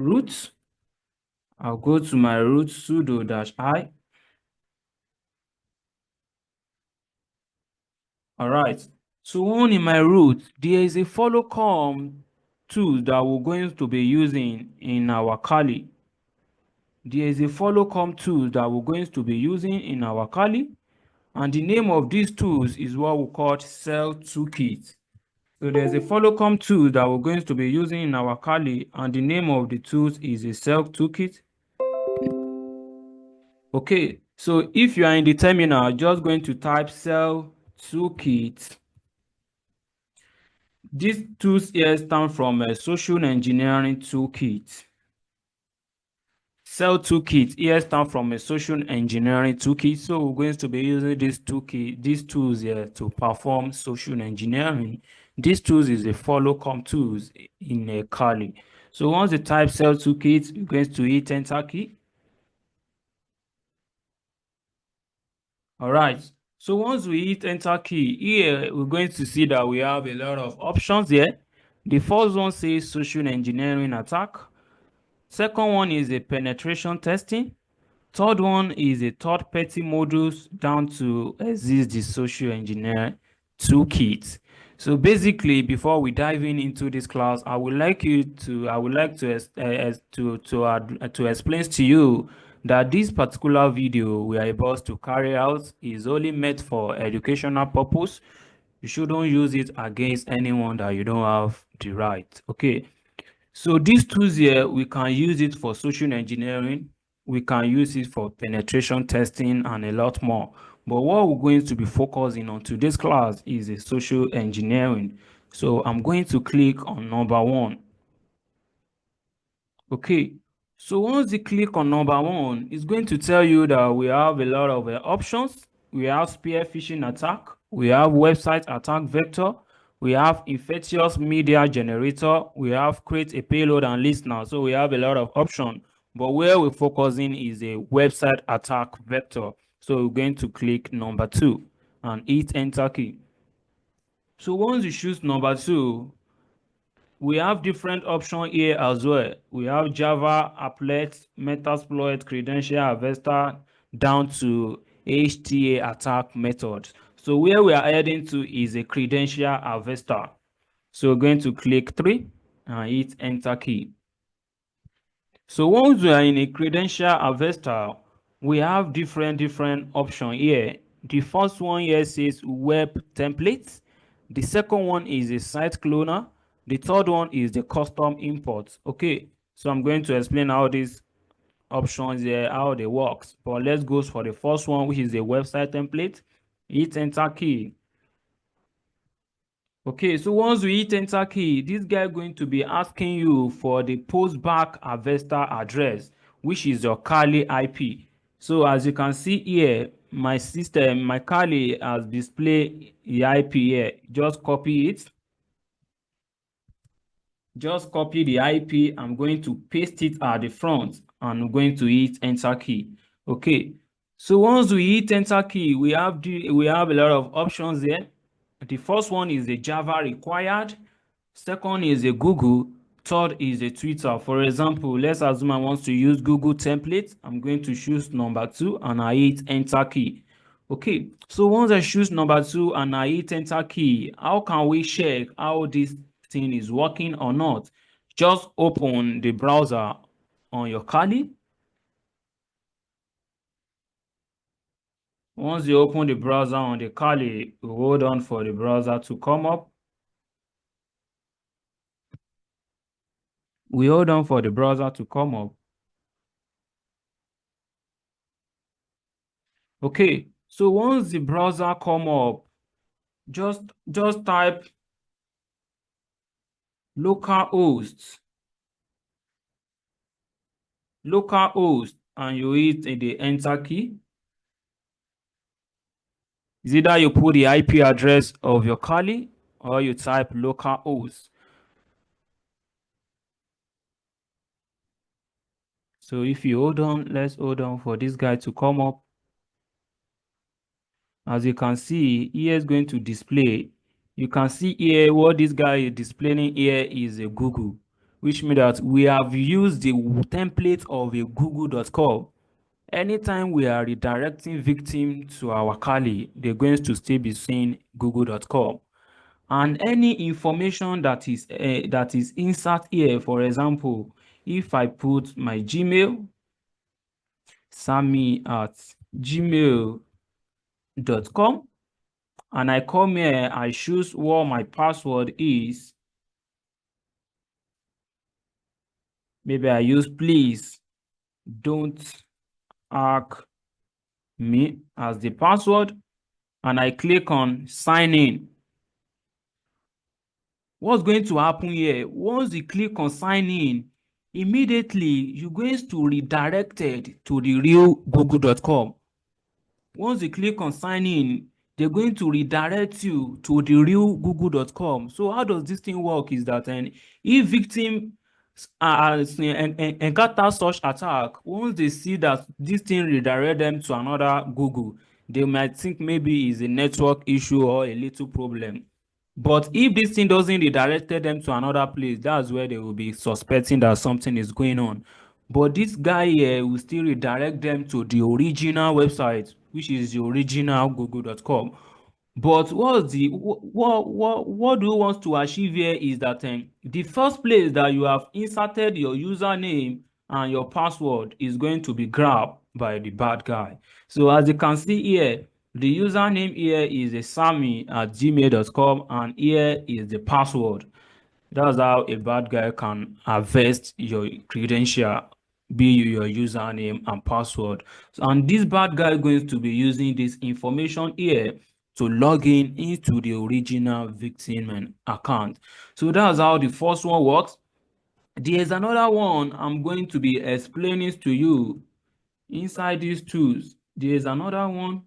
root. I'll go to my root sudo -i. All right. So on in my root, there is a follow com tool that we're going to be using in our Kali. There is a follow com tool that we're going to be using in our Kali. And the name of these tools is what we call SEToolkit. So there's a follow com tool that we're going to be using in our Kali, and the name of the tools is a SEToolkit. Okay, so if you are in the terminal, just going to type SEToolkit. These tools here stand from a social engineering toolkit. SEToolkit here stand from a social engineering toolkit. So we're going to be using these tools here to perform social engineering. These tools is the follow com tools in a Kali. So once you type SEToolkit, you're going to hit enter key. All right. So once we hit enter key here, we're going to see that we have a lot of options here. The first one says social engineering attack. Second one is a penetration testing. Third one is a third-party modules down to exist the social engineer toolkit. So basically, before we dive into this class, I would like to explain to you that this particular video we are about to carry out is only meant for educational purpose. You shouldn't use it against anyone that you don't have the right. Okay. So these tools here, we can use it for social engineering, we can use it for penetration testing and a lot more. But what we're going to be focusing on today's class is a social engineering. So I'm going to click on number one. Okay, so once you click on number one, it's going to tell you that we have a lot of options. We have spear phishing attack, we have website attack vector, we have infectious media generator, we have create a payload and listener. So we have a lot of options, but where we're focusing is a website attack vector. So we're going to click number two and hit enter key. So once you choose number two, we have different options here as well. We have Java, Applet, Metasploit, Credential Harvester, down to HTA attack methods. So where we are heading to is a Credential Harvester. So we're going to click 3 and hit enter key. So once we are in a Credential Harvester, we have different options here. The first one here says web templates. The second one is a site cloner. The third one is the custom import. Okay, so I'm going to explain how these options here, how they works. But let's go for the first one, which is a website template. Hit enter key. Okay, so once we hit enter key, this guy is going to be asking you for the postback harvester address, which is your Kali IP. So as you can see here, my system, my Kali has displayed the IP here. Just copy it. Just copy the IP. I'm going to paste it at the front and I'm going to hit enter key. Okay. So once we hit enter key, we have a lot of options there. The first one is the Java required. Second is a Google. Third is a Twitter. For example, let's assume I want to use Google template. I'm going to choose number 2 and I hit enter key. Okay, so once I choose number 2 and I hit enter key, how can we check how this thing is working or not? Just open the browser on your Kali. Once you open the browser on the Kali, hold on for the browser to come up. We hold on for the browser to come up. Okay, so once the browser come up, just type localhost, and you hit the enter key. Is either you put the IP address of your Kali or you type localhost. So if you hold on, let's hold on for this guy to come up. As you can see, here is going to display. You can see here what this guy is displaying here is a Google. which means that we have used the template of a google.com. Anytime we are redirecting victim to our Kali, they're going to still be seeing google.com. And any information that is insert here, for example, if I put my Gmail, sami@gmail.com, and I come here, I choose what my password is. Maybe I use please don't hack me as the password, and I click on sign in. What's going to happen here? Once you click on sign in, immediately you're going to redirected to the real google.com. Once you click on sign in, they're going to redirect you to the real google.com. So how does this thing work is that if victim encounter such attack, once they see that this thing redirect them to another Google, they might think maybe it's a network issue or a little problem. But if this thing doesn't redirect them to another place, that's where they will be suspecting that something is going on. But this guy here will still redirect them to the original website, which is the original google.com. But what do you want to achieve here is that the first place that you have inserted your username and your password is going to be grabbed by the bad guy. So as you can see here, the username here is a sami@gmail.com, and here is the password. That's how a bad guy can harvest your credential, be your username and password. And this bad guy is going to be using this information here to log in into the original victim account. So that's how the first one works. There's another one I'm going to be explaining to you inside these tools. There's another one